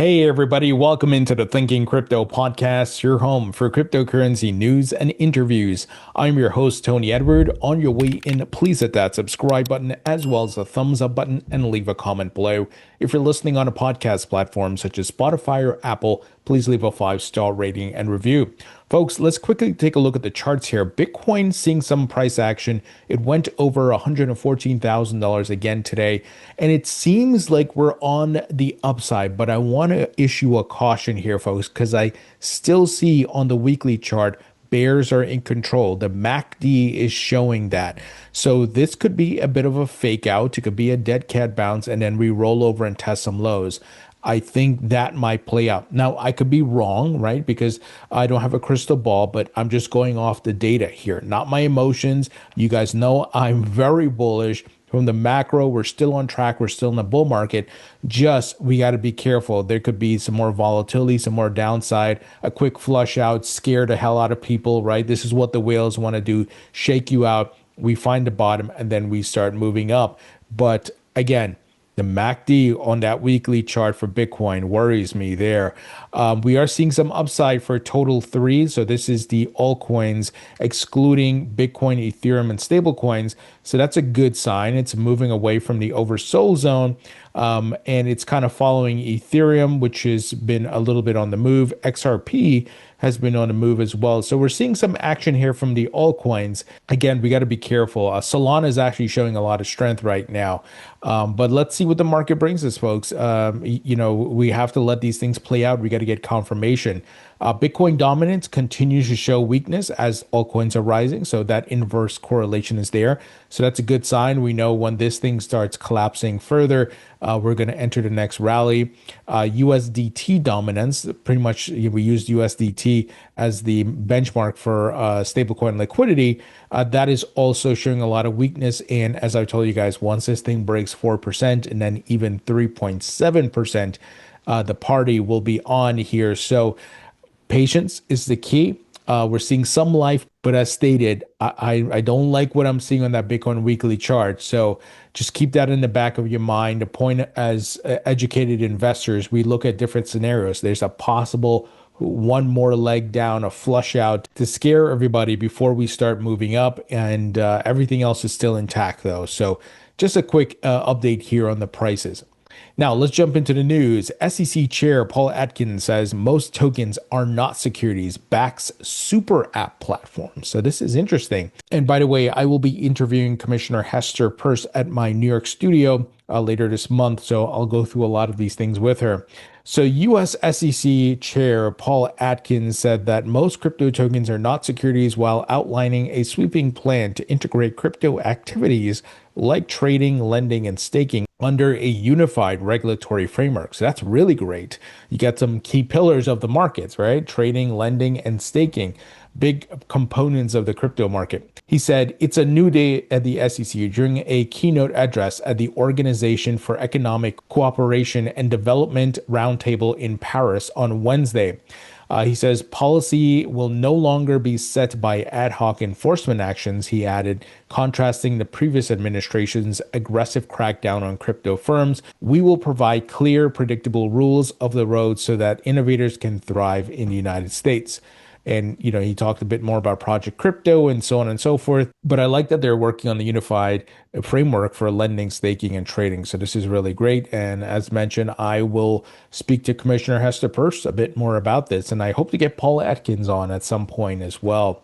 Hey everybody, welcome into the Thinking Crypto podcast, your home for cryptocurrency news and interviews. I'm your host, Tony Edward. On your way in, please hit that subscribe button as well as the thumbs up button and leave a comment below. If you're listening on a podcast platform such as Spotify or Apple, please leave a 5-star rating and review. Folks, let's quickly take a look at the charts here. Bitcoin seeing some price action. It went over $114,000 again today, and it seems like we're on the upside, but I want to issue a caution here, folks, because I still see on the weekly chart bears are in control. The MACD is showing that. So this could be a bit of a fake out. It could be a dead cat bounce, and then we roll over and test some lows. I think that might play out. Now, I could be wrong, right? Because I don't have a crystal ball, but I'm just going off the data here, not my emotions. You guys know I'm very bullish. From the macro, we're still on track. We're still in the bull market. Just, we got to be careful. There could be some more volatility, some more downside, a quick flush out, scare the hell out of people, right? This is what the whales want to do, shake you out. We find the bottom and then we start moving up. But again, the MACD on that weekly chart for Bitcoin worries me there. We are seeing some upside for total 3. So this is the altcoins excluding Bitcoin, Ethereum, and stablecoins. So that's a good sign. It's moving away from the oversold zone. And it's kind of following Ethereum, which has been a little bit on the move. XRP has been on the move as well. So we're seeing some action here from the altcoins. Again, we got to be careful. Solana is actually showing a lot of strength right now. But let's see what the market brings us, folks. We have to let these things play out. We got to get confirmation. Bitcoin dominance continues to show weakness as altcoins are rising. So that inverse correlation is there. So that's a good sign. We know when this thing starts collapsing further, we're going to enter the next rally. USDT dominance, pretty much we used USDT as the benchmark for stablecoin liquidity. That is also showing a lot of weakness. And as I told you guys, once this thing breaks 4% and then even 3.7%, the party will be on here. So patience is the key. We're seeing some life, but as stated, I don't like what I'm seeing on that Bitcoin weekly chart. So just keep that in the back of your mind. The point, as educated investors, we look at different scenarios. There's a possible one more leg down, a flush out to scare everybody before we start moving up, and everything else is still intact though. So just a quick update here on the prices. Now, let's jump into the news. SEC Chair Paul Atkins says most tokens are not securities, backs super app platforms. So this is interesting. And by the way, I will be interviewing Commissioner Hester Peirce at my New York studio later this month. So I'll go through a lot of these things with her. So US SEC Chair Paul Atkins said that most crypto tokens are not securities while outlining a sweeping plan to integrate crypto activities like trading, lending, and staking under a unified regulatory framework. So that's really great. You got some key pillars of the markets, right? Trading, lending, and staking, big components of the crypto market. He said it's a new day at the SEC during a keynote address at the Organization for Economic Cooperation and Development Roundtable in Paris on Wednesday. He says policy will no longer be set by ad hoc enforcement actions, he added, contrasting the previous administration's aggressive crackdown on crypto firms. We will provide clear, predictable rules of the road so that innovators can thrive in the United States. And, he talked a bit more about Project Crypto and so on and so forth. But I like that they're working on the unified framework for lending, staking, and trading. So this is really great. And as mentioned, I will speak to Commissioner Hester Peirce a bit more about this. And I hope to get Paul Atkins on at some point as well.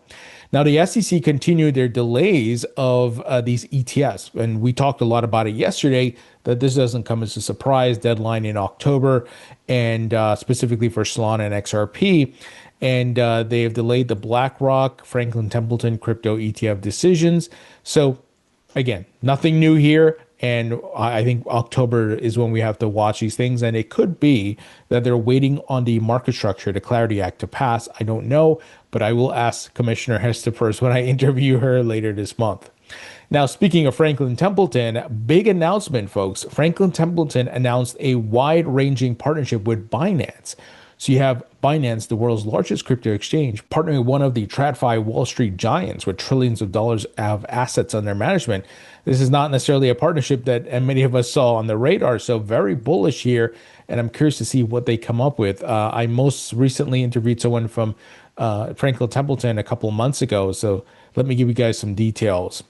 Now, the SEC continued their delays of these ETFs. And we talked a lot about it yesterday, that this doesn't come as a surprise. Deadline in October, and specifically for Solana and XRP. And they have delayed the BlackRock, Franklin Templeton crypto ETF decisions. So again, nothing new here. And I think October is when we have to watch these things. And it could be that they're waiting on the market structure, the Clarity Act to pass. I don't know, but I will ask Commissioner Hester Peirce when I interview her later this month. Now, speaking of Franklin Templeton, big announcement, folks. Franklin Templeton announced a wide-ranging partnership with Binance. So you have Binance, the world's largest crypto exchange, partnering with one of the TradFi Wall Street giants with trillions of dollars of assets under management. This is not necessarily a partnership that many of us saw on the radar. So very bullish here, and I'm curious to see what they come up with. I most recently interviewed someone from Franklin Templeton a couple of months ago. So let me give you guys some details.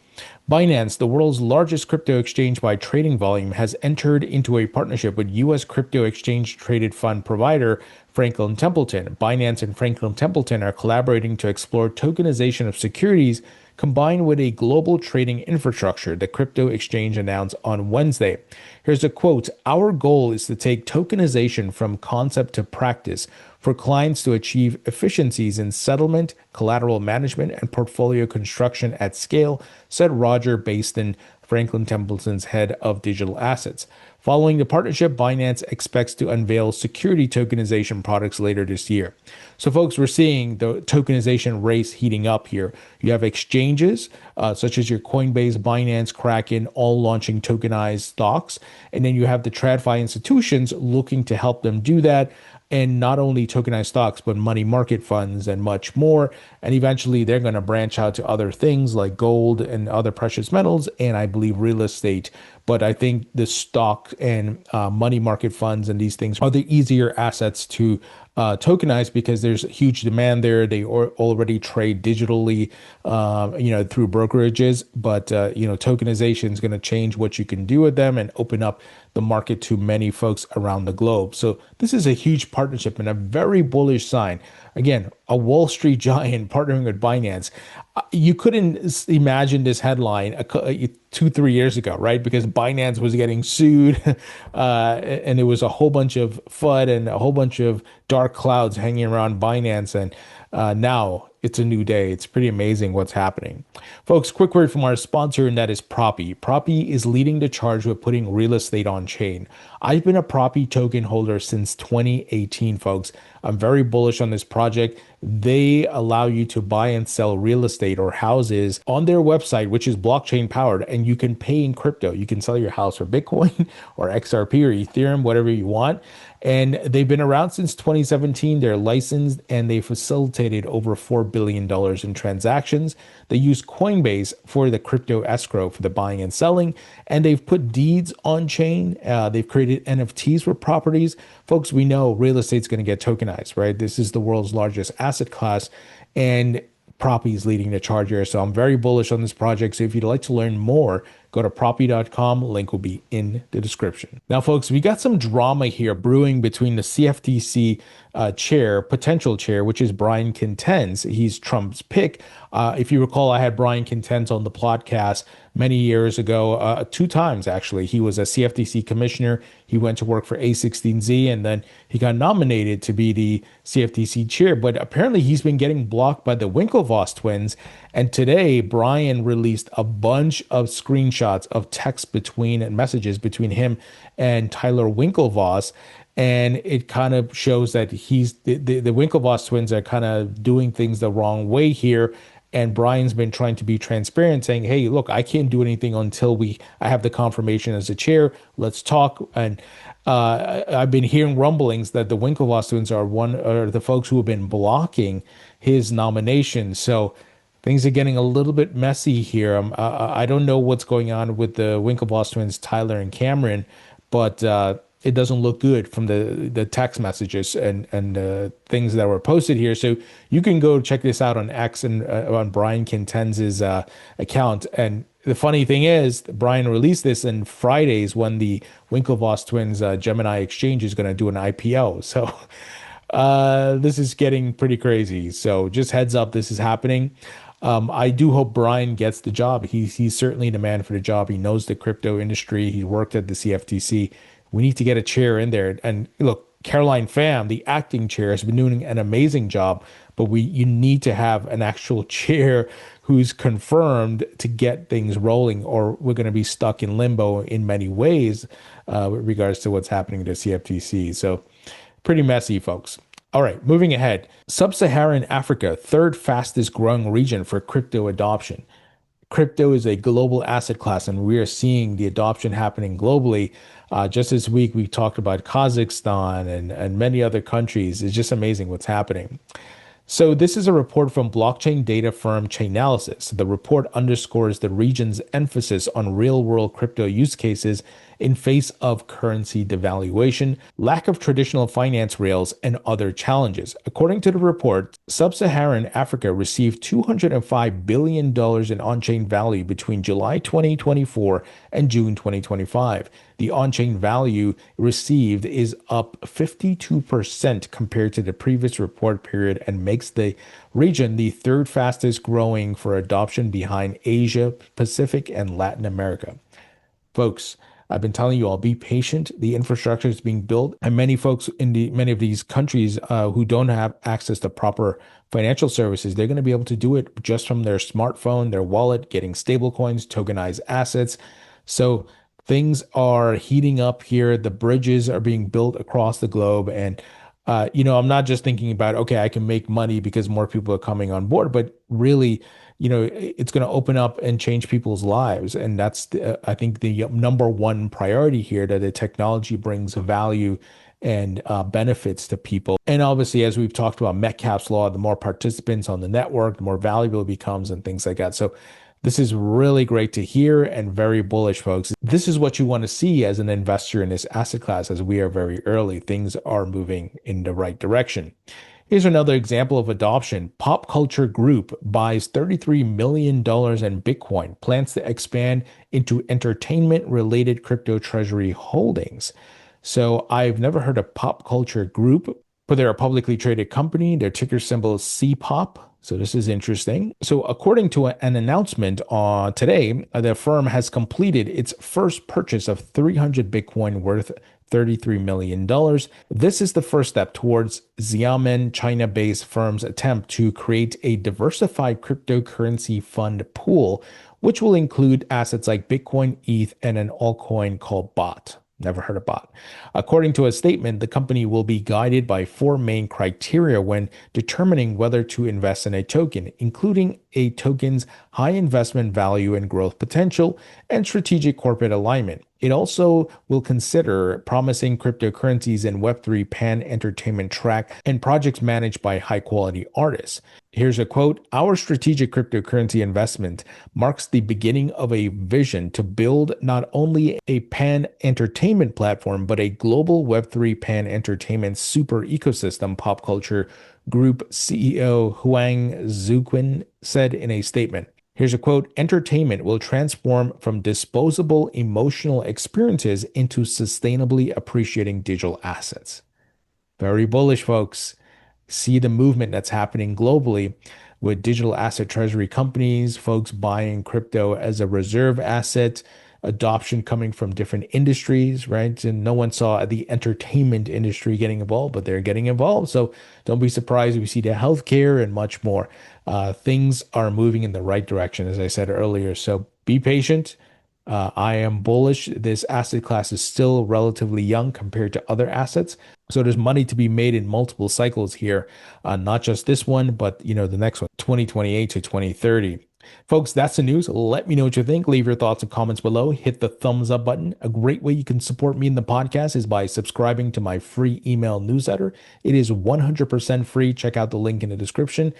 Binance, the world's largest crypto exchange by trading volume, has entered into a partnership with U.S. crypto exchange traded fund provider Franklin Templeton. Binance and Franklin Templeton are collaborating to explore tokenization of securities combined with a global trading infrastructure, the crypto exchange announced on Wednesday. Here's a quote: "Our goal is to take tokenization from concept to practice for clients to achieve efficiencies in settlement, collateral management, and portfolio construction at scale," said Roger Baston, Franklin Templeton's head of digital assets. Following the partnership, Binance expects to unveil security tokenization products later this year. So, folks, we're seeing the tokenization race heating up here. You have exchanges such as your Coinbase, Binance, Kraken, all launching tokenized stocks. And then you have the TradFi institutions looking to help them do that. And not only tokenized stocks, but money market funds and much more. And eventually they're going to branch out to other things like gold and other precious metals, and I believe real estate. But I think the stock and money market funds and these things are the easier assets to tokenize because there's huge demand there. They already trade digitally, through brokerages. But, tokenization is going to change what you can do with them and open up the market to many folks around the globe. So this is a huge partnership and a very bullish sign. Again, a Wall Street giant partnering with Binance. You couldn't imagine this headline 2-3 years ago, right? Because Binance was getting sued, and it was a whole bunch of FUD and a whole bunch of dark clouds hanging around Binance. And now it's a new day. It's pretty amazing what's happening. Folks, quick word from our sponsor, and that is Proppy. Proppy is leading the charge with putting real estate on chain. I've been a Proppy token holder since 2018, folks. I'm very bullish on this project. They allow you to buy and sell real estate or houses on their website, which is blockchain powered, and you can pay in crypto. You can sell your house for Bitcoin or XRP or Ethereum, whatever you want. And they've been around since 2017. They're licensed and they facilitated over $4 billion in transactions. They use Coinbase for the crypto escrow for the buying and selling, and they've put deeds on chain. They've created NFTs for properties. Folks, we know real estate's going to get tokenized, right? This is the world's largest asset class, and Proppy is leading the charge here. So I'm very bullish on this project. So if you'd like to learn more, go to proppy.com. Link will be in the description. Now, folks, we got some drama here brewing between the CFTC potential chair, which is Brian Quintenz. He's Trump's pick. If you recall, I had Brian Quintenz on the podcast many years ago, 2 times actually. He was a CFTC commissioner. He went to work for A16Z, and then he got nominated to be the CFTC chair. But apparently he's been getting blocked by the Winklevoss twins. And today, Brian released a bunch of screenshots of text and messages between him and Tyler Winklevoss. And it kind of shows that the Winklevoss twins are kind of doing things the wrong way here. And Brian's been trying to be transparent, saying, "Hey, look, I can't do anything until I have the confirmation as a chair. Let's talk." And I've been hearing rumblings that the Winklevoss twins are the folks who have been blocking his nomination. So things are getting a little bit messy here. I don't know what's going on with the Winklevoss twins, Tyler and Cameron, but it doesn't look good from the text messages and things that were posted here. So you can go check this out on X and on Brian Quintenz's account. And the funny thing is, Brian released this on Fridays when the Winklevoss twins Gemini exchange is going to do an IPO. So this is getting pretty crazy. So just heads up, this is happening. I do hope Brian gets the job. He's certainly the man for the job. He knows the crypto industry. He worked at the CFTC. We need to get a chair in there. And look, Caroline Pham, the acting chair, has been doing an amazing job, but you need to have an actual chair who's confirmed to get things rolling, or we're going to be stuck in limbo in many ways with regards to what's happening to CFTC. So pretty messy, folks. All right, moving ahead. Sub-Saharan Africa, third fastest growing region for crypto adoption. Crypto is a global asset class, and we are seeing the adoption happening globally. Just this week, we talked about Kazakhstan and many other countries. It's just amazing what's happening. So this is a report from blockchain data firm Chainalysis. The report underscores the region's emphasis on real-world crypto use cases in face of currency devaluation, lack of traditional finance rails, and other challenges. According to the report, Sub-Saharan Africa received $205 billion in on-chain value between July 2024 and June 2025. The on-chain value received is up 52% compared to the previous report period and makes the region the third fastest growing for adoption behind Asia, Pacific, and Latin America. Folks, I've been telling you all, be patient. The infrastructure is being built, and many folks in many of these countries who don't have access to proper financial services, they're going to be able to do it just from their smartphone, their wallet, getting stable coins, tokenized assets. So things are heating up here. The bridges are being built across the globe. And, I'm not just thinking about, okay, I can make money because more people are coming on board, but really, it's going to open up and change people's lives. And that's, I think, the number one priority here, that the technology brings value and benefits to people. And obviously, as we've talked about Metcalfe's law, the more participants on the network, the more valuable it becomes and things like that. So this is really great to hear and very bullish, folks. This is what you want to see as an investor in this asset class, as we are very early. Things are moving in the right direction. Here's another example of adoption. Pop Culture Group buys $33 million in Bitcoin, plans to expand into entertainment-related crypto treasury holdings. So I've never heard of Pop Culture Group, but they're a publicly traded company. Their ticker symbol is CPOP. So this is interesting. So according to an announcement today, the firm has completed its first purchase of 300 Bitcoin worth $33 million. This is the first step towards Xiamen, China-based firm's attempt to create a diversified cryptocurrency fund pool, which will include assets like Bitcoin, ETH, and an altcoin called BOT. Never heard of BOT. According to a statement, the company will be guided by four main criteria when determining whether to invest in a token, including a token's high investment value and growth potential and strategic corporate alignment. It also will consider promising cryptocurrencies and Web3 pan-entertainment track and projects managed by high-quality artists. Here's a quote: "Our strategic cryptocurrency investment marks the beginning of a vision to build not only a pan-entertainment platform, but a global Web3 pan-entertainment super ecosystem," Pop Culture Group CEO Huang Zuquin said in a statement. Here's a quote: "Entertainment will transform from disposable emotional experiences into sustainably appreciating digital assets." Very bullish, folks. See the movement that's happening globally with digital asset treasury companies, folks buying crypto as a reserve asset, adoption coming from different industries, right? And no one saw the entertainment industry getting involved, but they're getting involved. So don't be surprised if we see the healthcare and much more. Things are moving in the right direction, as I said earlier. So be patient. I am bullish. This asset class is still relatively young compared to other assets. So there's money to be made in multiple cycles here, not just this one, but the next one, 2028 to 2030. Folks, that's the news. Let me know what you think. Leave your thoughts and comments below. Hit the thumbs up button. A great way you can support me in the podcast is by subscribing to my free email newsletter. It is 100% free. Check out the link in the description.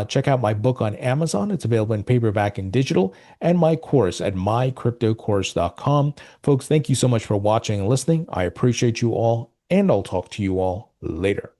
Check out my book on Amazon. It's available in paperback and digital, and my course at mycryptocourse.com. Folks, thank you so much for watching and listening. I appreciate you all, and I'll talk to you all later.